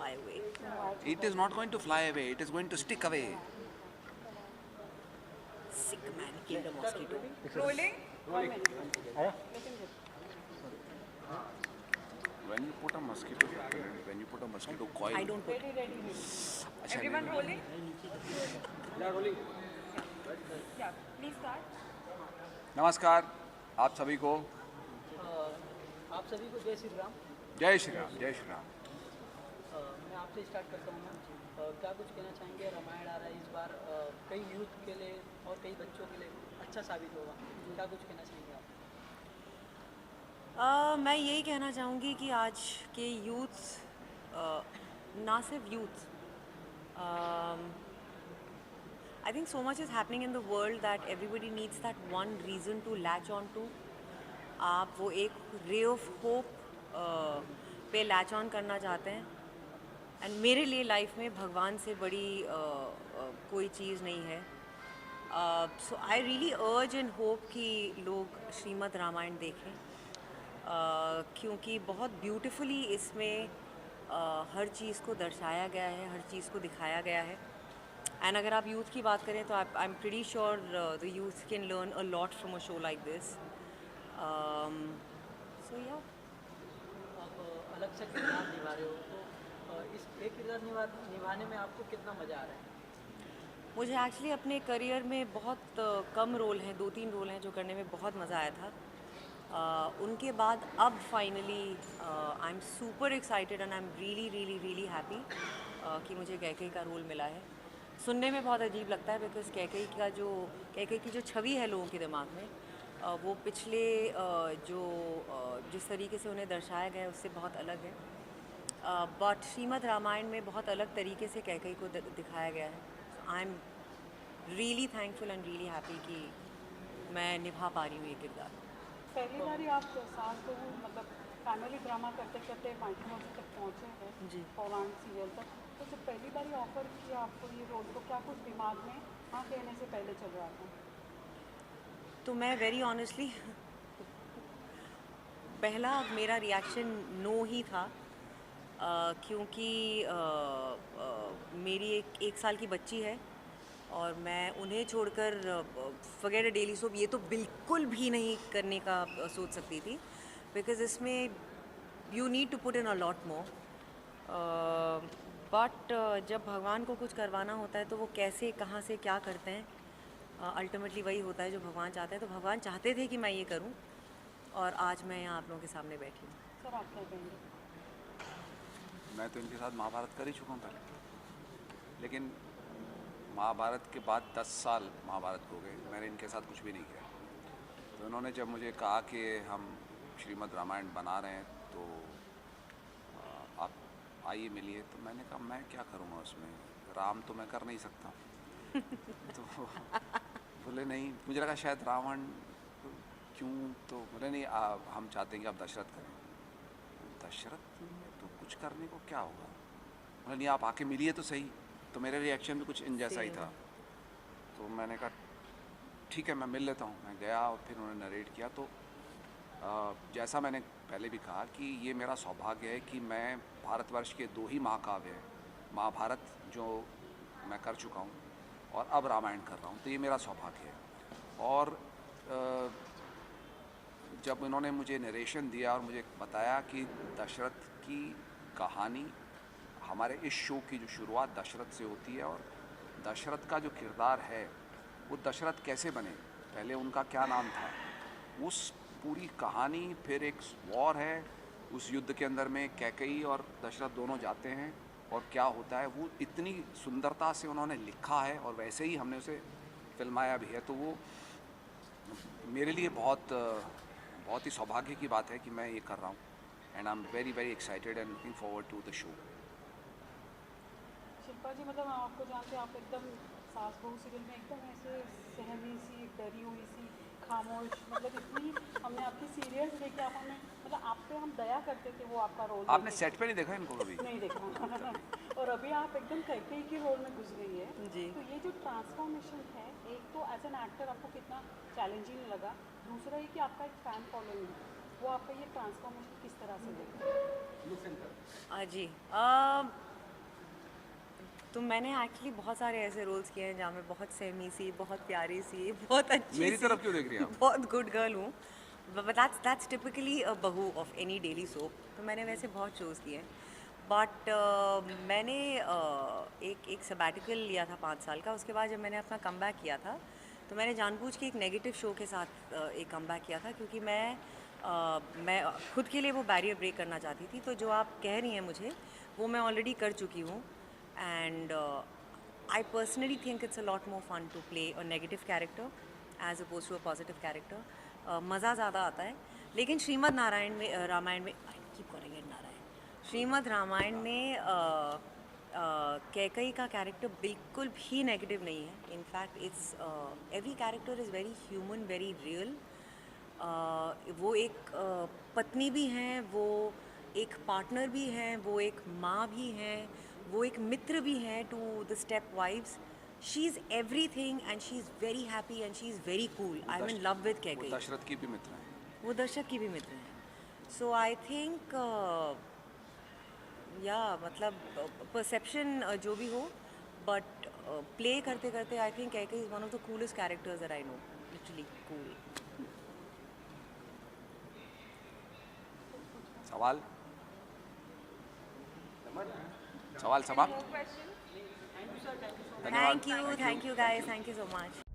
fly away. It is not going to fly away. It is going to stick away. Sick man killed a mosquito. Rolling. When you put a mosquito repellent, when you put a mosquito coil. I don't put. अच्छा, Everyone नहीं, rolling. rolling. Yeah. Please start. नमस्कार आप सभी को। आप सभी को जय श्री राम। जय श्री राम, जय श्री राम। मैं आपसे स्टार्ट करता हूँ। क्या कुछ कहना चाहेंगे? रामायण आ रहा है इस बार, कई यूथ के लिए और कई बच्चों के लिए अच्छा साबित होगा। क्या कुछ कहना चाहेंगे आप? मैं यही कहना चाहूँगी कि आज के यूथ, ना सिर्फ youth, I think so much is happening in the world that everybody needs that one reason to latch on to. आप वो एक रे ऑफ होप पे लैच ऑन करना चाहते हैं। एंड मेरे लिए लाइफ में भगवान से बड़ी कोई चीज़ नहीं है। So I really urge and hope कि लोग श्रीमद् रामायण देखें, क्योंकि बहुत ब्यूटीफुली इसमें हर चीज़ को दर्शाया गया है, हर चीज़ को दिखाया गया है। एंड अगर आप यूथ की बात करें तो I am pretty sure the youth can learn a lot from a show like this. So या आप अलग से किरदार निभा रहे हो, तो इस एक किरदार निभाने में आपको कितना मज़ा आ रहा है? मुझे एक्चुअली अपने करियर में बहुत कम रोल हैं, 2-3 रोल हैं जो करने में बहुत मज़ा आया था। उनके बाद अब finally I am super excited and I am really really really happy कि मुझे कैकेयी का रोल मिला है। सुनने में बहुत अजीब लगता है बिकॉज कैकेयी की जो छवि है लोगों के दिमाग में, वो पिछले जिस तरीके से उन्हें दर्शाया गया है उससे बहुत अलग है। बट श्रीमद् रामायण में बहुत अलग तरीके से कैकेयी को दिखाया गया है। I am really thankful and really happy कि मैं निभा पा रही हूँ ये किरदार। पहली बार ही आप सास बहू मतलब फैमिली ड्रामा करते करते माइथोलॉजी तक पहुँचे हैं जी। पौराणिक सीरियल तक, तो जब पहली बार ही ऑफर किया आपको ये रोल, तो क्या कुछ दिमाग में हाँ कहने से पहले चल रहा था? तो मैं वेरी ऑनेस्टली पहला मेरा रिएक्शन नो ही था, क्योंकि मेरी एक साल की बच्ची है और मैं उन्हें छोड़कर वगैरह डेली सोप ये तो बिल्कुल भी नहीं करने का सोच सकती थी, बिकॉज इसमें you need to put in a lot more. But जब भगवान को कुछ करवाना होता है तो वो कैसे कहाँ से क्या करते हैं, अल्टीमेटली वही होता है जो भगवान चाहते हैं। तो भगवान चाहते थे कि मैं ये करूं और आज मैं यहाँ आप लोगों के सामने बैठी हूँ। सर आप क्या कहेंगे? मैं तो इनके साथ महाभारत कर ही चुका हूँ पहले, लेकिन महाभारत के बाद 10 साल महाभारत हो गए, मैंने इनके साथ कुछ भी नहीं किया। तो इन्होंने जब मुझे कहा कि हम श्रीमद् रामायण बना रहे हैं तो आप आइए मिलिए, तो मैंने कहा मैं क्या करूँगा उसमें, राम तो मैं कर नहीं सकता। तो बोले नहीं, मुझे लगा शायद रावण क्यों, तो बोले नहीं हम चाहते हैं कि आप दशरथ करें। दशरथ में तो कुछ करने को क्या होगा, बोले नहीं आप आके मिलिए तो सही। तो मेरे रिएक्शन भी कुछ इन जैसा ही था। तो मैंने कहा ठीक है मैं मिल लेता हूँ। मैं गया और फिर उन्होंने नरेट किया। तो जैसा मैंने पहले भी कहा कि ये मेरा सौभाग्य है कि मैं भारतवर्ष के 2 ही महाकाव्य हैं, महाभारत जो मैं कर चुका हूँ और अब रामायण कर रहा हूँ, तो ये मेरा सौभाग्य है। और जब इन्होंने मुझे नरेशन दिया और मुझे बताया कि दशरथ की कहानी, हमारे इस शो की जो शुरुआत दशरथ से होती है और दशरथ का जो किरदार है वो दशरथ कैसे बने, पहले उनका क्या नाम था, उस पूरी कहानी, फिर एक वॉर है, उस युद्ध के अंदर में कैकेयी और दशरथ दोनों जाते हैं और क्या होता है, वो इतनी सुंदरता से उन्होंने लिखा है और वैसे ही हमने उसे फिल्माया भी है। तो वो मेरे लिए बहुत ही सौभाग्य की बात है कि मैं ये कर रहा हूँ। And I am very very excited and looking forward to the show. Shilpa ji, मतलब आपको जानते आप एकदम सास बहू सीरियल में एकदम ऐसे सहमी सी, डरी हुई सी, खामोश, मतलब इतनी हमने आपकी सीरियल्स देखी, आप हमें मतलब आप पे हम दया करते थे वो आपका रोल। आपने सेट पे नहीं देखा इनको कभी? नहीं देखा। और अभी आप एकदम कैकेयी के रोल में घुस गई है जी। तो ये जो ट्रांसफॉर्मेशन है, एक तो एज एन एक्टर आपको कितना चैलेंजिंग लगा, दूसरा ये कि आपका एक फ़ैन फॉलोइंग है, वो आपका ये ट्रांसफॉर्मेशन किस तरह से देखते हैं? जी, तो मैंने एक्चुअली बहुत सारे ऐसे रोल्स किए हैं जहाँ मैं बहुत सहमी सी, बहुत प्यारी सी, बहुत अच्छी मेरी सी, तरफ क्यों देख रही हैं आप? बहुत गुड गर्ल हूँ. बट दैट्स टिपिकली अ बहू ऑफ एनी डेली सोप. तो मैंने वैसे बहुत शोज़ किए हैं. बट मैंने एक सबैटिकल लिया था 5 साल का. उसके बाद जब मैंने अपना कमबैक किया था तो मैंने जानबूझ के एक नेगेटिव शो के साथ एक कमबैक किया था, क्योंकि मैं खुद के लिए वो बैरियर ब्रेक करना चाहती थी. तो जो आप कह रही हैं मुझे, वो मैं ऑलरेडी कर चुकी हूँ. And I personally think it's a lot more fun to play a negative character as opposed to a positive character. मज़ा ज़्यादा आता है. लेकिन श्रीमद् नारायण में रामायण में keep calling it Narayan, Shrimad Ramayan में कैकई का कैरेक्टर बिल्कुल भी नेगेटिव नहीं है. In fact it's every character is very human, very real. वो एक पत्नी भी हैं, वो एक पार्टनर भी हैं, वो एक माँ भी हैं, वो एक मित्र भी हैं to the step wives. She is everything and she is very happy and she is very cool. I am in love with वो कैकई. दशरथ की भी मित्र हैं. वो दर्शक की भी मित्र हैं. सो आई थिंक या मतलब परसेप्शन जो भी हो, बट प्ले करते करते I think Kaikeyi is one of the coolest characters that I know. Literally cool. सवाल समाप्त. Thank you guys, thank you so much.